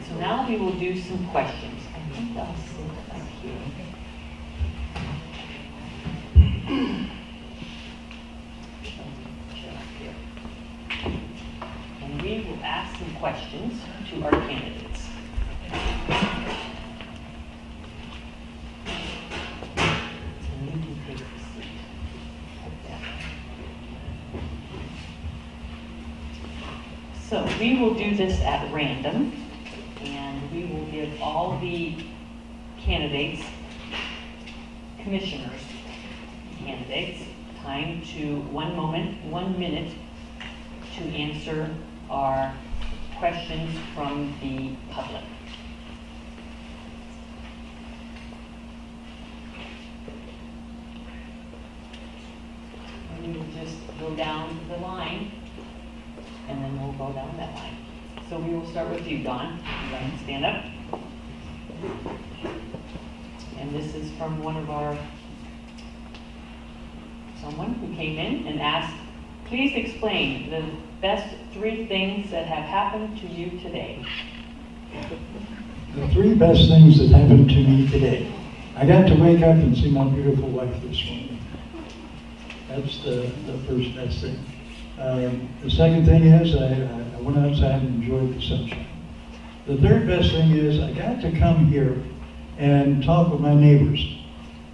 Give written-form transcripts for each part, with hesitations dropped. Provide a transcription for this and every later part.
so now we will do some questions. I think I'll sit up here. And we will ask some questions to our candidates. And you can take a seat. So we will do this at random, and we will give all the candidates, commissioners, candidates, time to 1 minute to answer our questions from the public. And we will just go down the line, and then we'll go down that line. So we will start with you, Dawn. You want to stand up? And this is from one of our, someone who came in and asked, please explain the best 3 things that have happened to you today. The 3 best things that happened to me today. I got to wake up and see my beautiful wife this morning. That's the first best thing. The second thing is I went outside and enjoyed the sunshine. The third best thing is I got to come here and talk with my neighbors,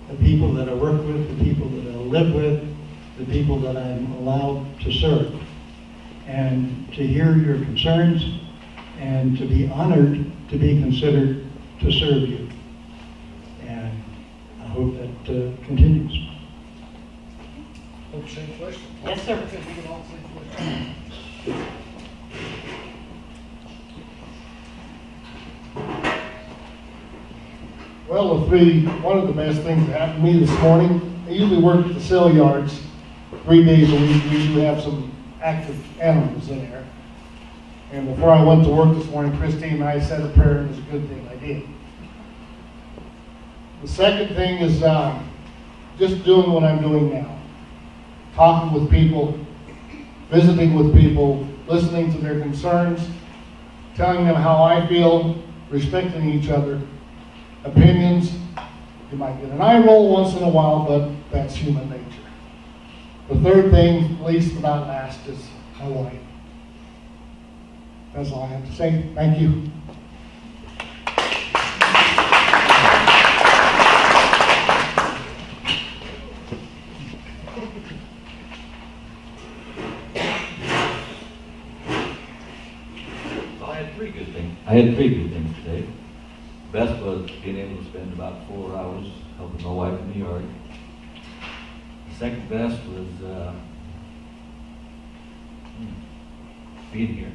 the people that I work with, the people that I live with, the people that I'm allowed to serve, and to hear your concerns and to be honored to be considered to serve you. And I hope that continues. Same question. Yes, sir. We can all say question. Well, one of the best things that happened to me this morning, I usually work at the sale yards 3 days a week. We usually have some active animals in there. And before I went to work this morning, Christine and I said a prayer, and it was a good thing I did. The second thing is just doing what I'm doing now. Talking with people, visiting with people, listening to their concerns, telling them how I feel, respecting each other, opinions. You might get an eye roll once in a while, but that's human nature. The third thing, least but not last, is my wife. That's all I have to say. Thank you. I had 3 good things today. Best was being able to spend about 4 hours helping my wife in the yard. The second best was being here.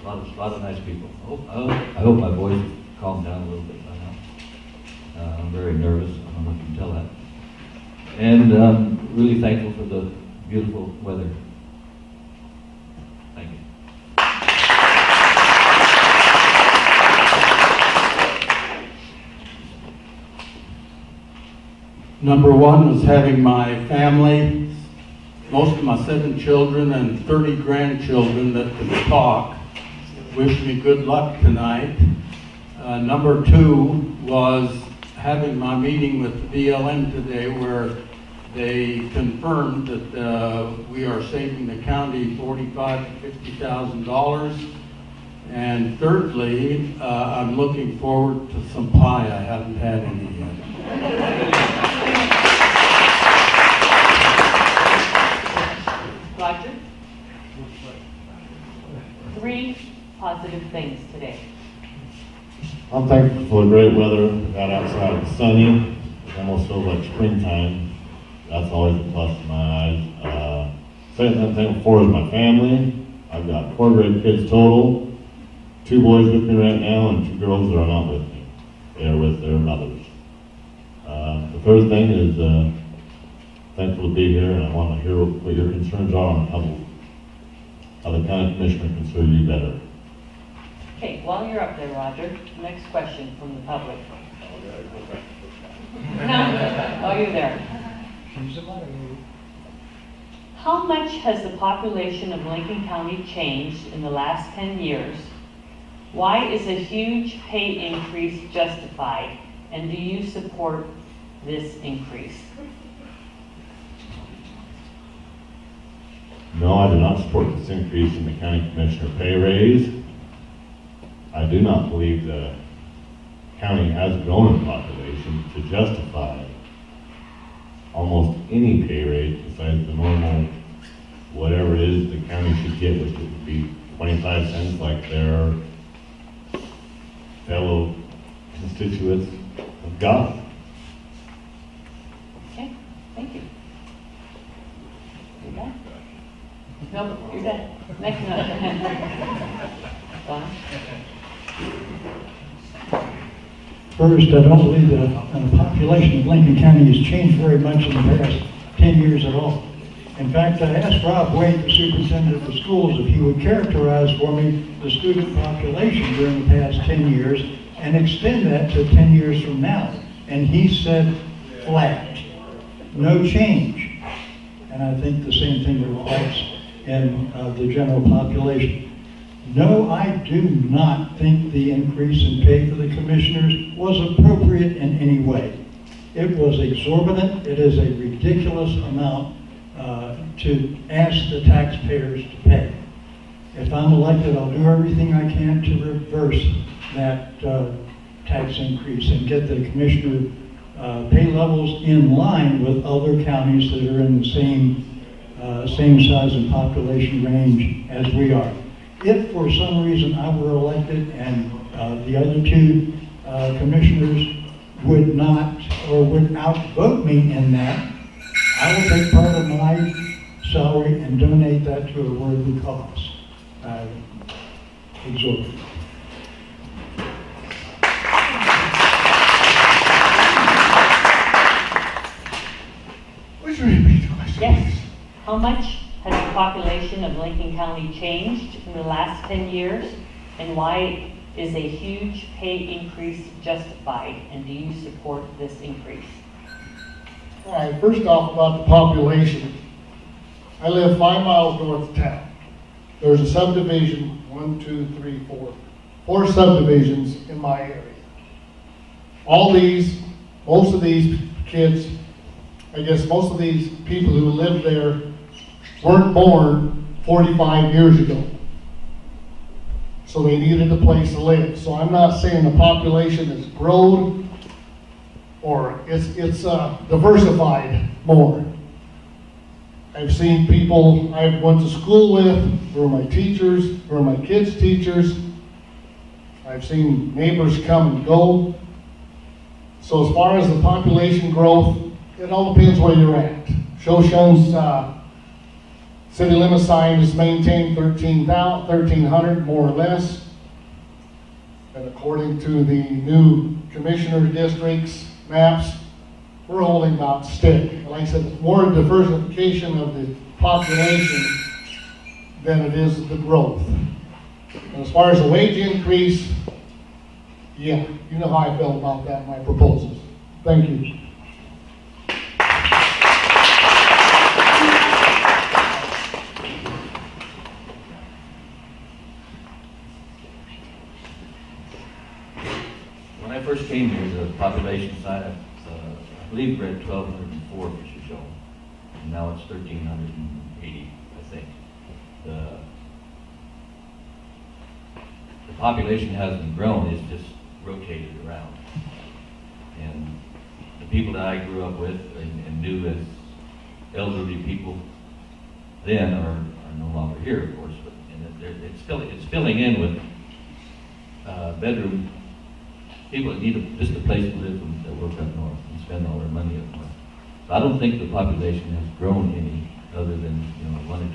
A lot of nice people. I hope my voice has calmed down a little bit by now. I'm very nervous. I don't know if you can tell that. And I'm really thankful for the beautiful weather. Thank you. Number 1 was having my family, most of my 7 children and 30 grandchildren that could talk, wish me good luck tonight. Number 2 was having my meeting with the BLM today, where they confirmed that we are saving the county $45,000 to $50,000. And thirdly, I'm looking forward to some pie. I haven't had any yet. Roger? 3 positive things today. I'm thankful for the great weather. Got outside, it's sunny. It almost feels like springtime. That's always a plus in my eyes. Second thing I'm thankful for is my family. I've got 4 great kids total. 2 boys with me right now and 2 girls that are not with me. They are with their mothers. The third thing is thankful to be here, and I want to hear what your concerns are on how the county commissioner can serve you better. Okay, while you're up there, Roger, next question from the public. While you're there. How much has the population of Lincoln County changed in the last 10 years? Why is a huge pay increase justified? And do you support this increase? No, I do not support this increase in the county commissioner pay raise. I do not believe the county has grown in population to justify almost any pay raise besides the normal, whatever it is the county should get, which would be 25 cents like their fellow constituents have got. Okay, thank you. You done? No, you're done. Next note. Don? First, I don't believe the population of Lincoln County has changed very much in the past 10 years at all. In fact, I asked Rob Wade, the superintendent of the schools, if he would characterize for me the student population during the past 10 years and extend that to 10 years from now. And he said flat, no change. And I think the same thing reflects in the general population. No, I do not think the increase in pay for the commissioners was appropriate in any way. It was exorbitant. It is a ridiculous amount to ask the taxpayers to pay. If I'm elected, I'll do everything I can to reverse that tax increase and get the commissioner pay levels in line with other counties that are in the same size and population range as we are. If for some reason I were elected and the other two commissioners would not or would outvote me in that, I will take part of my salary and donate that to a worthy cause. Exorbitant. Would you repeat the question? Yes. How much has the population of Lincoln County changed in the last 10 years? And why is a huge pay increase justified? And do you support this increase? All right, first off about the population. I live 5 miles north of town. There's a subdivision, 4 subdivisions in my area. Most of these kids, I guess most of these people who live there weren't born 45 years ago. So they needed a place to live. So I'm not saying the population has grown or it's diversified more. I've seen people I went to school with, who are my teachers, who are my kids' teachers. I've seen neighbors come and go. So as far as the population growth, it all depends where you're at. Shoshone's city limit sign is maintained 1,300 more or less. And according to the new commissioner districts maps, we're holding about stick. Like I said, more diversification of the population than it is the growth. And as far as the wage increase, yeah, you know how I feel about that in my proposals. Thank you. When I first came here, the population size, I believe we're at 1,204 for Shoshone, and now it's 1,380, I think. The population hasn't grown, it's just rotated around. And the people that I grew up with and knew as elderly people then are no longer here, of course, but it's filling in with bedroom people that need just a place to live and that work up north and spend all their money up north. So I don't think the population has grown any other than 1 or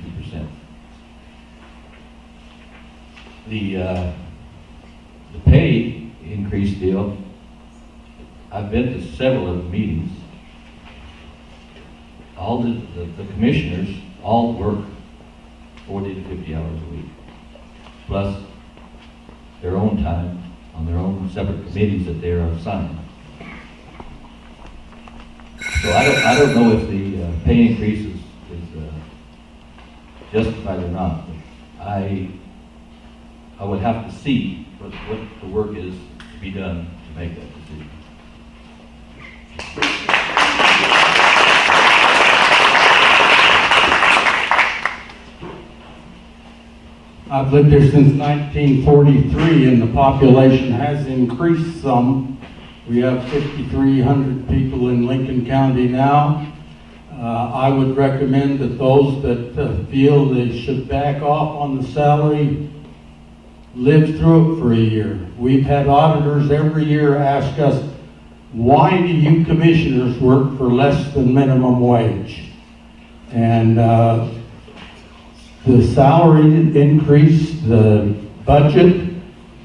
2%. The pay increase deal, I've been to several of the meetings. All the commissioners all work 40 to 50 hours a week, plus their own time on their own separate committees that they are assigned. So I don't know if the pay increase is justified or not. But I would have to see what the work is to be done to make that decision. I've lived here since 1943, and the population has increased some. We have 5,300 people in Lincoln County now. I would recommend that those that feel they should back off on the salary live through it for a year. We've had auditors every year ask us, why do you commissioners work for less than minimum wage? And the salary increase, the budget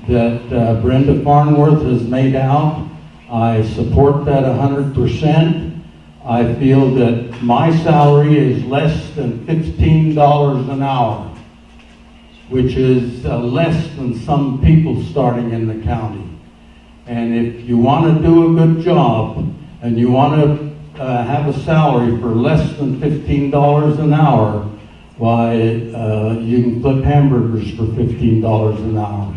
that Brenda Farnworth has made out, I support that 100%. I feel that my salary is less than $15 an hour, which is less than some people starting in the county. And if you want to do a good job and you want to have a salary for less than $15 an hour, why, you can flip hamburgers for $15 an hour.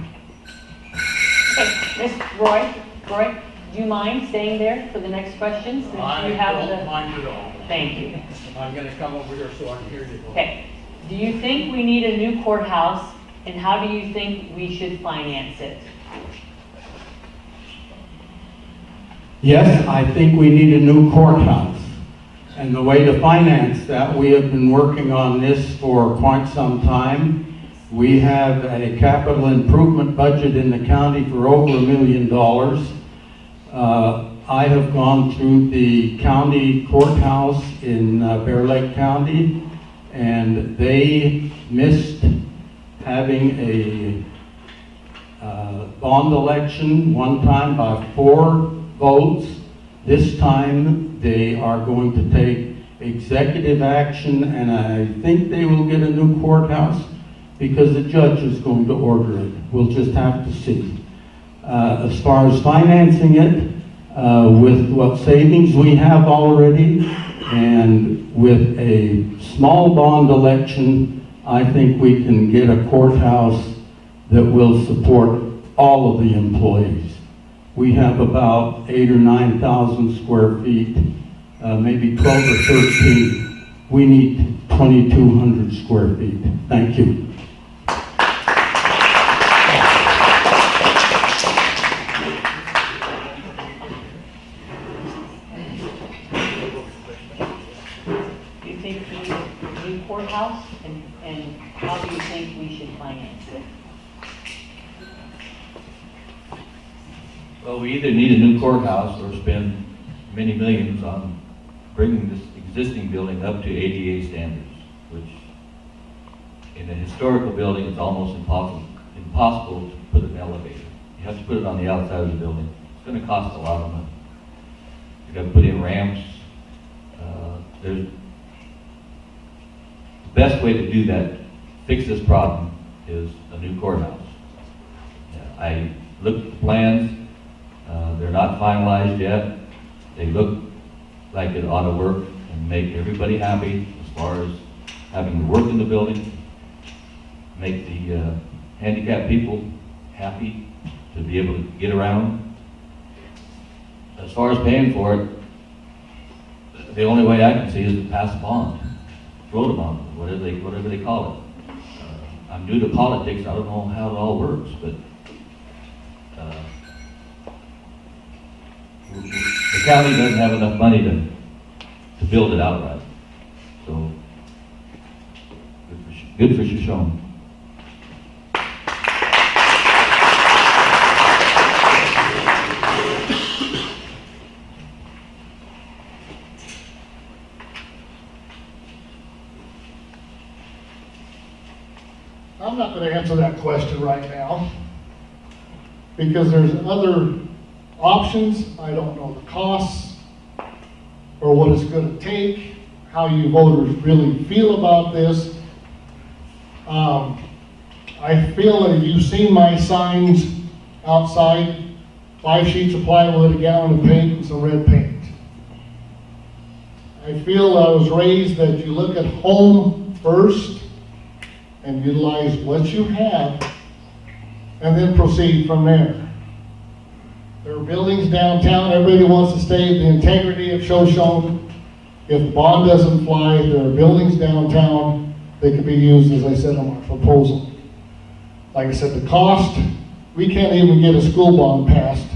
Okay, Roy, do you mind staying there for the next question? Since you have the... mind at all. Thank you. I'm going to come over here so I can hear you. Okay, do you think we need a new courthouse, and how do you think we should finance it? Yes, I think we need a new courthouse. And the way to finance that, we have been working on this for quite some time. We have a capital improvement budget in the county for over $1 million. I have gone through the county courthouse in Bear Lake County, and they missed having a bond election one time by 4 votes. This time they are going to take executive action, and I think they will get a new courthouse because the judge is going to order it. We'll just have to see. As far as financing it, with what savings we have already and with a small bond election, I think we can get a courthouse that will support all of the employees. We have about 8,000 or 9,000 square feet, maybe 12 or 13. We need 2,200 square feet. Thank you. Do you think we need a new courthouse, and how do you think we should finance it? Well, we either need a new courthouse or spend many millions on bringing this existing building up to ADA standards, which in a historical building, it's almost impossible to put an elevator. You have to put it on the outside of the building. It's going to cost a lot of money. You've got to put in ramps. The best way to do that, fix this problem, is a new courthouse. I looked at the plans. They're not finalized yet. They look like it ought to work and make everybody happy as far as having to work in the building, make the handicapped people happy to be able to get around. As far as paying for it, the only way I can see is to pass a bond, float a bond, whatever they call it. I'm new to politics. I don't know how it all works, but the county doesn't have enough money to build it outright. So, good for Shoshone. I'm not going to answer that question right now because there's other options. I don't know the costs or what it's going to take, how you voters really feel about this. I feel that you've seen my signs outside, 5 sheets of plywood, a gallon of paint, and some red paint. I feel I was raised that you look at home first and utilize what you have and then proceed from there. There are buildings downtown, everybody wants to stay the integrity of Shoshone. If the bond doesn't fly, there are buildings downtown that could be used, as I said on my proposal. Like I said, the cost, we can't even get a school bond passed,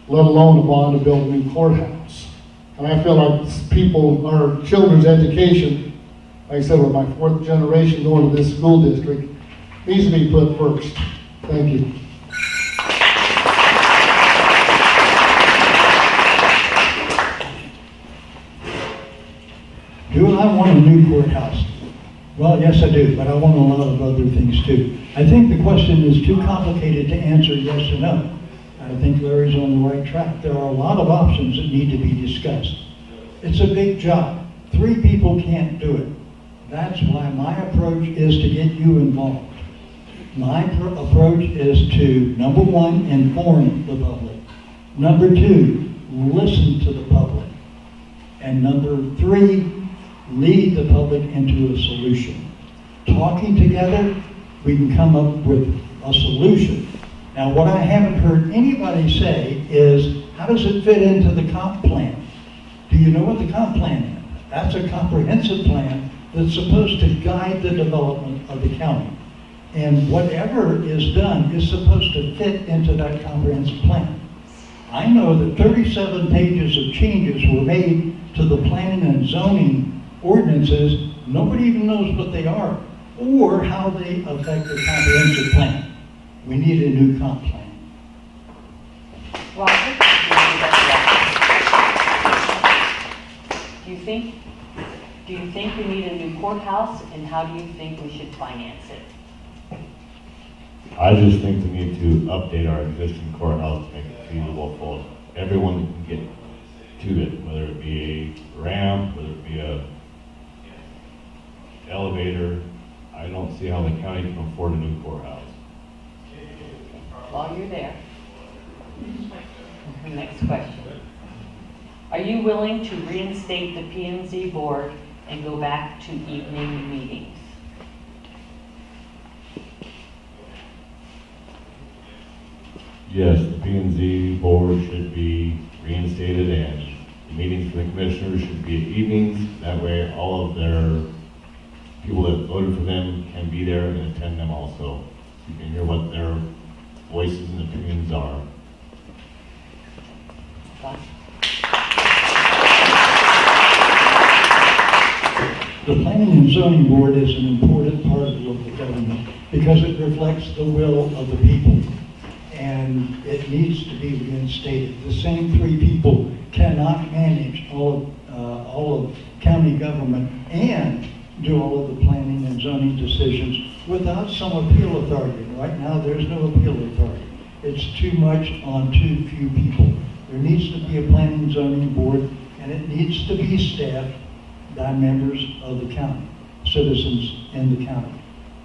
let alone a bond to build a new courthouse. And I feel like people, our children's education, like I said, with my 4th generation going to this school district, needs to be put first. Thank you. Do I want a new courthouse? Well, yes, I do, but I want a lot of other things too. I think the question is too complicated to answer yes or no. I think Larry's on the right track. There are a lot of options that need to be discussed. It's a big job. 3 people can't do it. That's why my approach is to get you involved. My approach is to, number 1, inform the public. Number 2, listen to the public. And number 3, lead the public into a solution. Talking together, we can come up with a solution. Now, what I haven't heard anybody say is, how does it fit into the comp plan? Do you know what the comp plan is? That's a comprehensive plan that's supposed to guide the development of the county. And whatever is done is supposed to fit into that comprehensive plan. I know that 37 pages of changes were made to the planning and zoning ordinances. Nobody even knows what they are or how they affect the comprehensive plan. We need a new comp plan. Roger? Do you think we need a new courthouse, and how do you think we should finance it? I just think we need to update our existing courthouse to make it feasible for everyone that can get to it, whether it be a ramp, whether it be a elevator. I don't see how the county can afford a new courthouse. While you're there, next question. Are you willing to reinstate the P&Z board and go back to evening meetings? Yes, the P&Z board should be reinstated, and the meetings for the commissioners should be at evenings. That way all of their people that voted for them can be there and attend them also. You can hear what their voices and opinions are. Don? The Planning and Zoning Board is an important part of local government because it reflects the will of the people, and it needs to be reinstated. The same 3 people cannot manage all of county government and do all of the planning and zoning decisions without some appeal authority. Right now, there's no appeal authority. It's too much on too few people. There needs to be a planning and zoning board, and it needs to be staffed by members of the county, citizens in the county.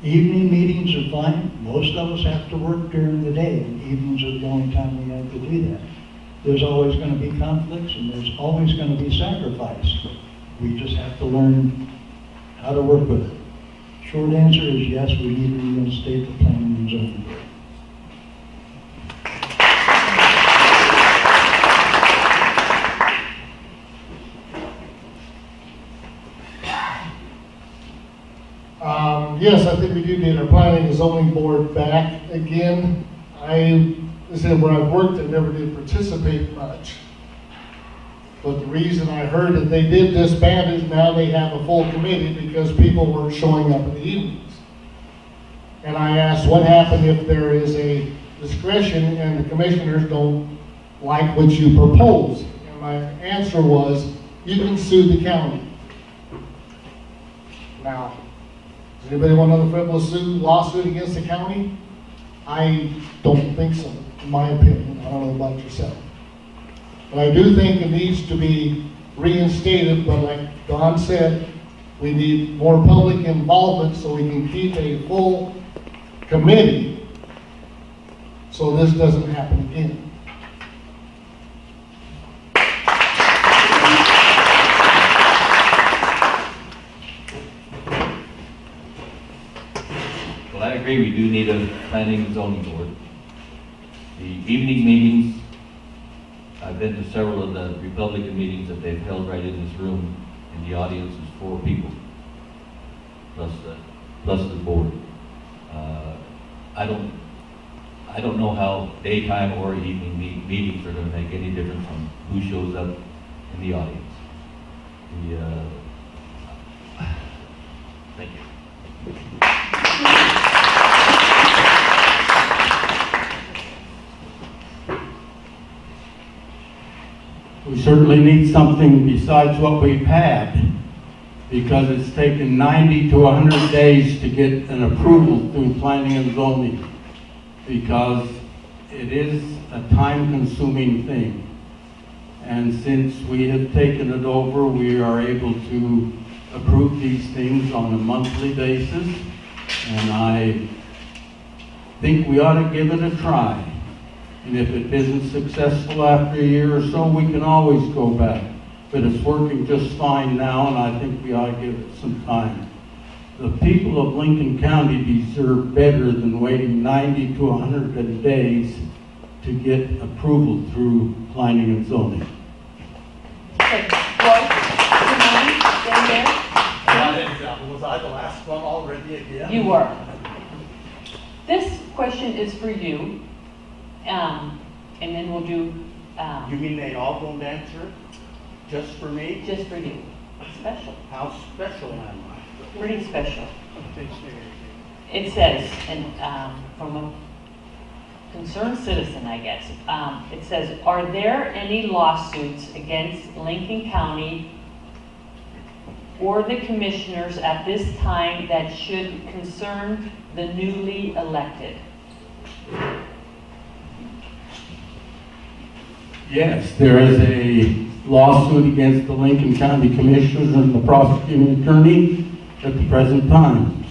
Evening meetings are fine. Most of us have to work during the day, and evenings are the only time we have to do that. There's always going to be conflicts, and there's always going to be sacrifice. We just have to learn how to work with it. Short answer is yes, we need to reinstate the planning and zoning board. Yes, I think we do need our planning and zoning board back again. I said where I've worked, I never did participate much. But the reason I heard that they did disband is now they have a full committee because people weren't showing up in the evenings. And I asked what happened if there is a discretion and the commissioners don't like what you propose. And my answer was, you can sue the county. Now, does anybody want another frivolous lawsuit against the county? I don't think so, in my opinion. I don't know about yourself. But I do think it needs to be reinstated, but like Don said, we need more public involvement so we can keep a full committee so this doesn't happen again. Well, I agree, we do need a planning and zoning board. The evening meetings, I've been to several of the Republican meetings that they've held right in this room, and the audience is 4 people, plus the board. I don't know how daytime or evening meetings are gonna make any difference on who shows up in the audience. Thank you. We certainly need something besides what we've had, because it's taken 90 to 100 days to get an approval through planning and zoning, because it is a time-consuming thing. And since we have taken it over, we are able to approve these things on a monthly basis, and I think we ought to give it a try. And if it isn't successful after a year or so, we can always go back. But it's working just fine now, and I think we ought to give it some time. The people of Lincoln County deserve better than waiting 90 to 100 days to get approval through planning and zoning. Okay, Roy, do you mind staying there? Was I the last one already again? You were. This question is for you, and then we'll do, You mean they all don't answer it? Just for me? just for you. Special, How special am I? pretty special. It says, and from a concerned citizen, I guess, it says, are there any lawsuits against Lincoln County or the commissioners at this time that should concern the newly elected? Yes, there is a lawsuit against the Lincoln County Commissioners and the prosecuting attorney at the present time.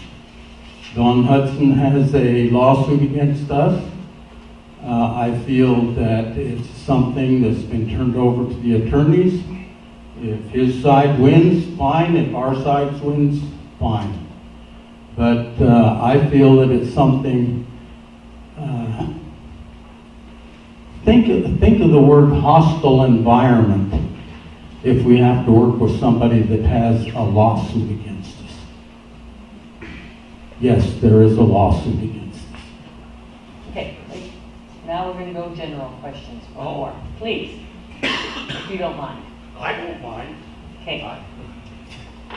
Don Hudson has a lawsuit against us. I feel that it's something that's been turned over to the attorneys. If his side wins, fine. If our side wins, fine. But I feel that it's something. Think of the word hostile environment if we have to work with somebody that has a lawsuit against us. Yes, there is a lawsuit against us. Okay, now we're going to go general questions. One more, please, if you don't mind. I don't mind. Okay.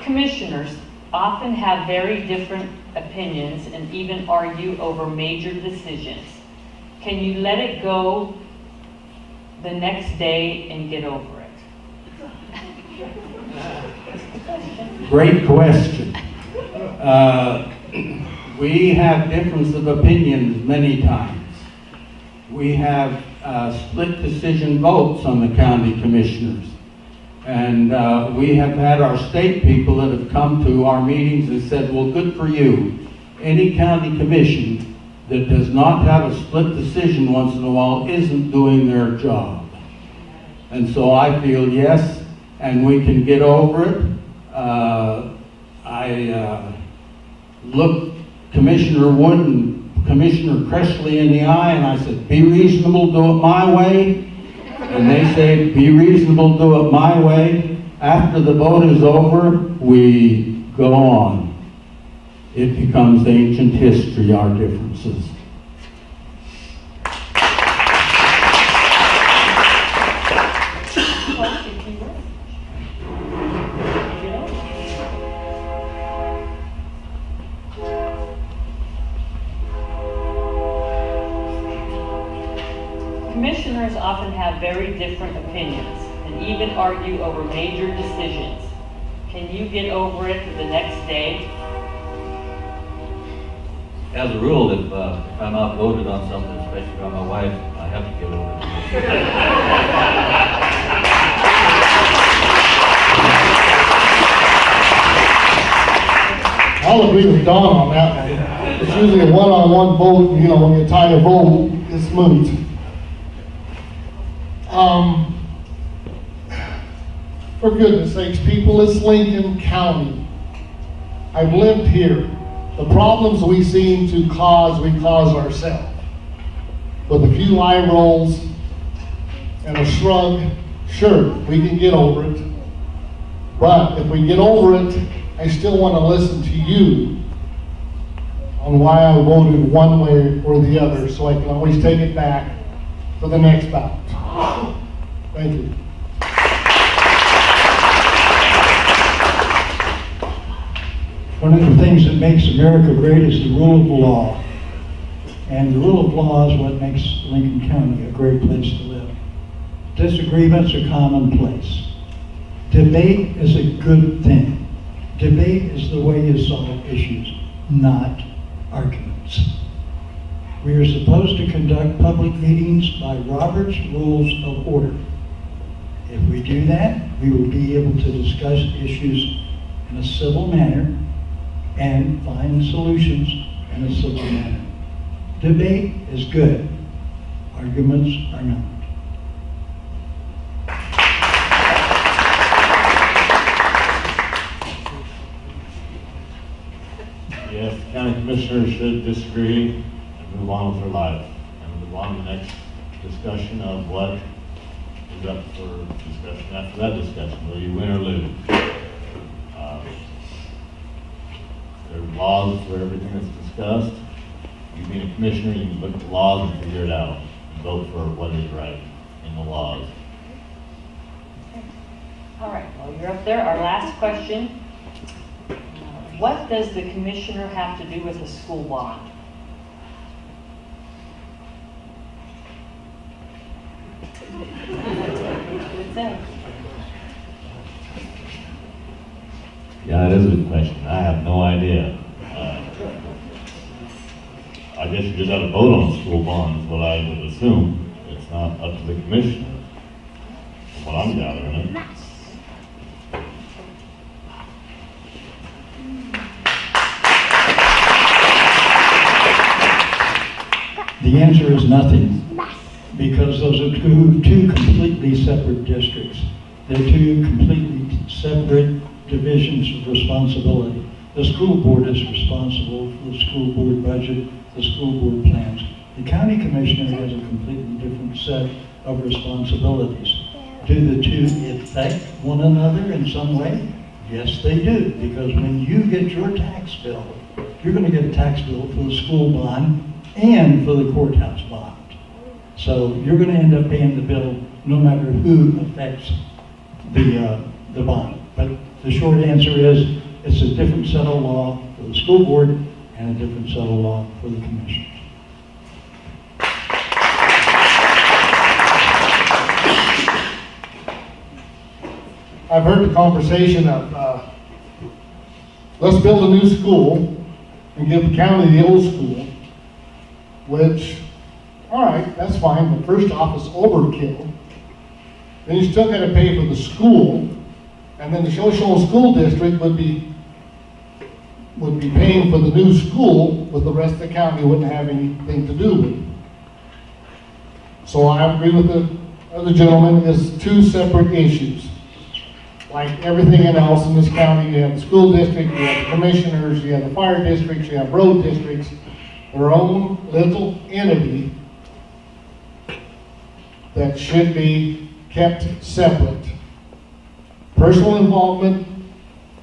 Commissioners often have very different opinions and even argue over major decisions. Can you let it go the next day and get over it? Great question. We have difference of opinions many times. We have split decision votes on the county commissioners. And we have had our state people that have come to our meetings and said, well, good for you. Any county commission that does not have a split decision once in a while isn't doing their job. And so I feel yes, and we can get over it. I looked Commissioner Wood and Commissioner Cressley in the eye, and I said, be reasonable, do it my way. And they say, be reasonable, do it my way. After the vote is over, we go on. It becomes ancient history, our differences. Commissioners often have very different opinions and even argue over major decisions. Can you get over it the next day? As a rule, if I'm outvoted on something, especially by my wife, I have to get over it. I'll agree with Don on that one. It's usually a one-on-one vote, you know, when you tie a vote, it's moot. For goodness sakes, people, it's Lincoln County. I've lived here The problems we seem to cause, we cause ourselves. With a few eye rolls and a shrug, sure, we can get over it. But if we get over it, I still want to listen to you on why I voted one way or the other, so I can always take it back for the next bout. Thank you. One of the things that makes America great is the rule of law. And the rule of law is what makes Lincoln County a great place to live. Disagreements are commonplace. Debate is a good thing. Debate is the way you solve issues, not arguments. We are supposed to conduct public meetings by Robert's Rules of Order. If we do that, we will be able to discuss issues in a civil manner and find solutions in a civil manner. Debate is good. Arguments are not. Yes, the county commissioners should disagree and move on with their life. And move on to the next discussion of what is up for discussion after that discussion, whether you win or lose. There's laws for everything that's discussed. You being a commissioner, you can look at the laws and figure it out and vote for what is right in the laws. All right, well, you're up there. Our last question. What does the commissioner have to do with a school bond? What's that? Yeah, that is a good question. I have no idea. I guess you just have to vote on school bonds, is what I would assume. It's not up to the commissioner, from what I'm gathering. The answer is nothing, because those are two completely separate districts. They're two completely separate divisions of responsibility. The school board is responsible for the school board budget, the school board plans. The county commissioner has a completely different set of responsibilities. Do the two affect one another in some way? Yes, they do, because when you get your tax bill, you're going to get a tax bill for the school bond and for the courthouse bond. So you're going to end up paying the bill no matter who affects the bond. But the short answer is it's a different set of law for the school board and a different set of law for the commissioners. I've heard the conversation of, let's build a new school and give the county the old school, which, all right, that's fine, but first off, it's overkill. Then you still gotta pay for the school, and then the Shoshone School District would be paying for the new school, but the rest of the county wouldn't have anything to do with it. So I agree with the other gentleman, it's two separate issues. Like everything else in this county, you have the school district, you have the commissioners, you have the fire districts, you have road districts, their own little entity that should be kept separate. Personal involvement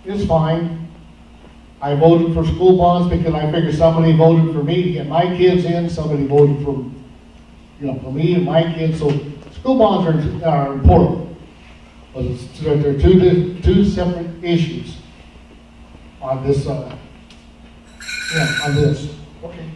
is fine. I voted for school bonds because I figured somebody voted for me to get my kids in, somebody voted for, for me and my kids, so school bonds are important. But they're two separate issues on this, on this. Okay.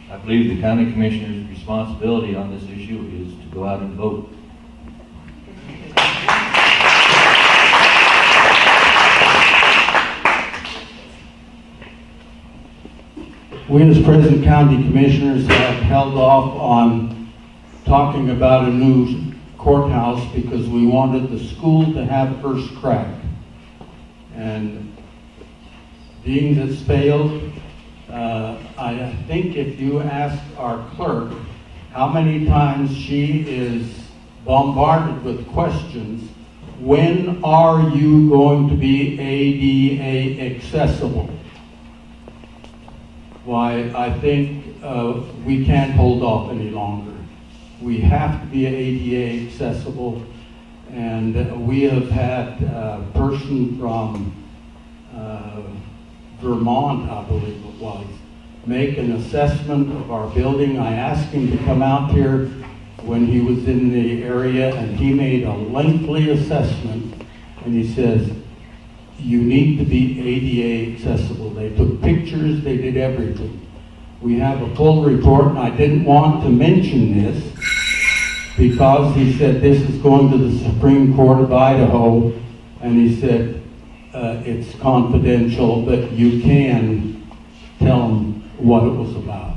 I believe the county commissioner's responsibility on this issue is to go out and vote. We as present county commissioners have held off on talking about a new courthouse because we wanted the school to have first crack. And being this failed, I think if you ask our clerk how many times she is bombarded with questions. When are you going to be ADA accessible? Why, I think we can't hold off any longer. We have to be ADA accessible, and we have had a person from Vermont, I believe it was, make an assessment of our building. I asked him to come out here when he was in the area, and he made a lengthy assessment, and he says, you need to be ADA accessible. They took pictures, they did everything. We have a full report, and I didn't want to mention this because he said this is going to the Supreme Court of Idaho, and he said it's confidential, but you can tell them what it was about.